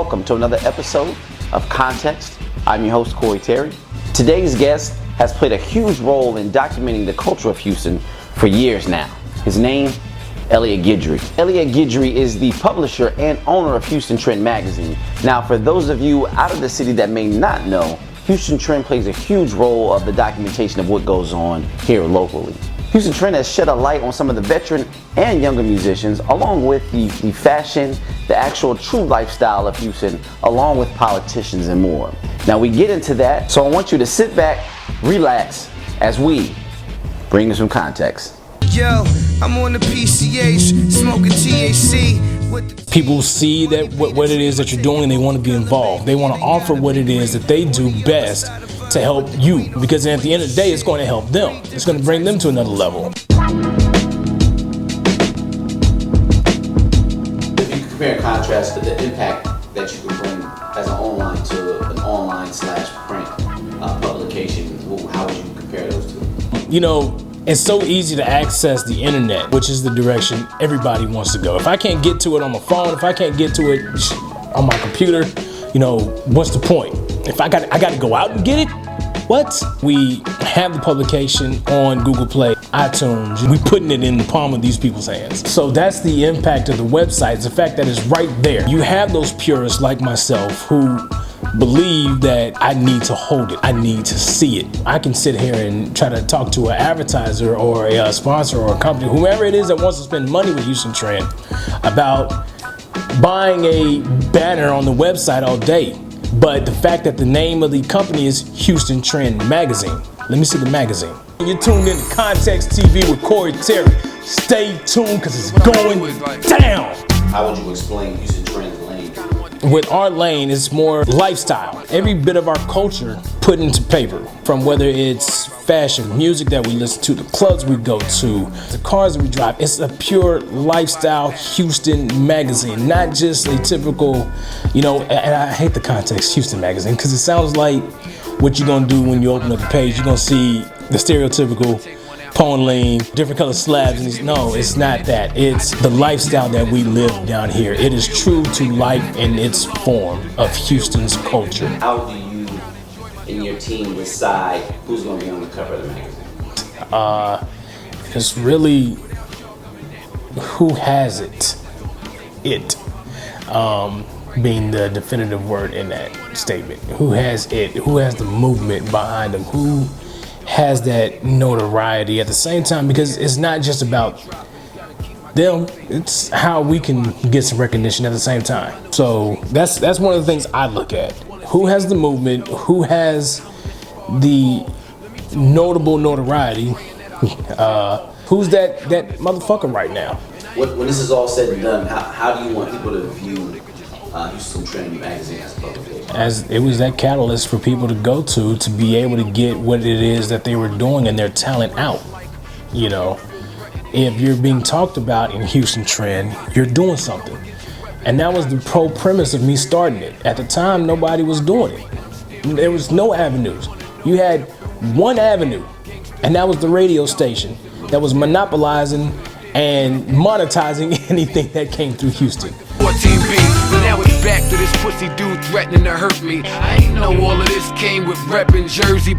welcome to another episode of Khntxt. I'm your host, Corey Terry. Today's guest has played a huge role in documenting the culture of Houston for years now. His name, Elliot Guidry. Elliot Guidry is the publisher and owner of Houston Trend magazine. Now, for those of you out of the city that may not know, Houston Trend plays a huge role of the documentation of what goes on here locally. Houston Trend has shed a light on some of the veteran and younger musicians, along with the fashion, the actual true lifestyle of Houston, along with politicians and more. Now we get into that, so I want you to sit back, relax, as we bring you some context. Yo, I'm on the PCH, smoking THC. People see that what it is that you're doing and they want to be involved. They want to offer what it is that they do best to help you, because at the end of the day, it's going to help them. It's going to bring them to another level. If you compare and contrast to the impact that you can bring as an online to an online/print publication, how would you compare those two? You know, it's so easy to access the internet, which is the direction everybody wants to go. If I can't get to it on my phone, if I can't get to it on my computer, you know, what's the point? If I got to go out and get it? What? We have the publication on Google Play, iTunes. We putting it in the palm of these people's hands. So that's the impact of the website. It's the fact that it's right there. You have those purists like myself who believe that I need to hold it. I need to see it. I can sit here and try to talk to an advertiser or a sponsor or a company, whoever it is that wants to spend money with Houston Trend, about buying a banner on the website all day. But the fact that the name of the company is Houston Trend Magazine. Let me see the magazine. You're tuned in to Khntxt TV with Corey Terry. Stay tuned because it's going down. How would you explain Houston Trend's lane? With our lane, it's more lifestyle. Every bit of our culture put into paper, from whether it's fashion, music that we listen to, the clubs we go to, the cars that we drive. It's a pure lifestyle Houston magazine, not just a typical, you know, and I hate the Khntxt Houston magazine because it sounds like what you're gonna do when you open up the page. You're gonna see the stereotypical pone lane, different color slabs, and no, it's not that. It's the lifestyle that we live down here. It is true to life in its form of Houston's culture. How do you and your team decide who's going to be on the cover of the magazine? It's really who has it. Being the definitive word in that statement. Who has it? Who has the movement behind them? Who has that notoriety at the same time? Because it's not just about them, it's how we can get some recognition at the same time. So that's one of the things I look at. Who has the movement? Who has the notable notoriety? Who's that motherfucker right now? When this is all said and done, how do you want people to view Houston Trend magazine as a publication? As it was that catalyst for people to go to be able to get what it is that they were doing and their talent out. You know, if you're being talked about in Houston Trend, you're doing something. And that was the premise of me starting it. At the time, nobody was doing it. There was no avenues. You had one avenue, and that was the radio station that was monopolizing and monetizing anything that came through Houston. 14B, now it's back to this pussy dude threatening to hurt me. I ain't know all of this came with reppin' Jersey, but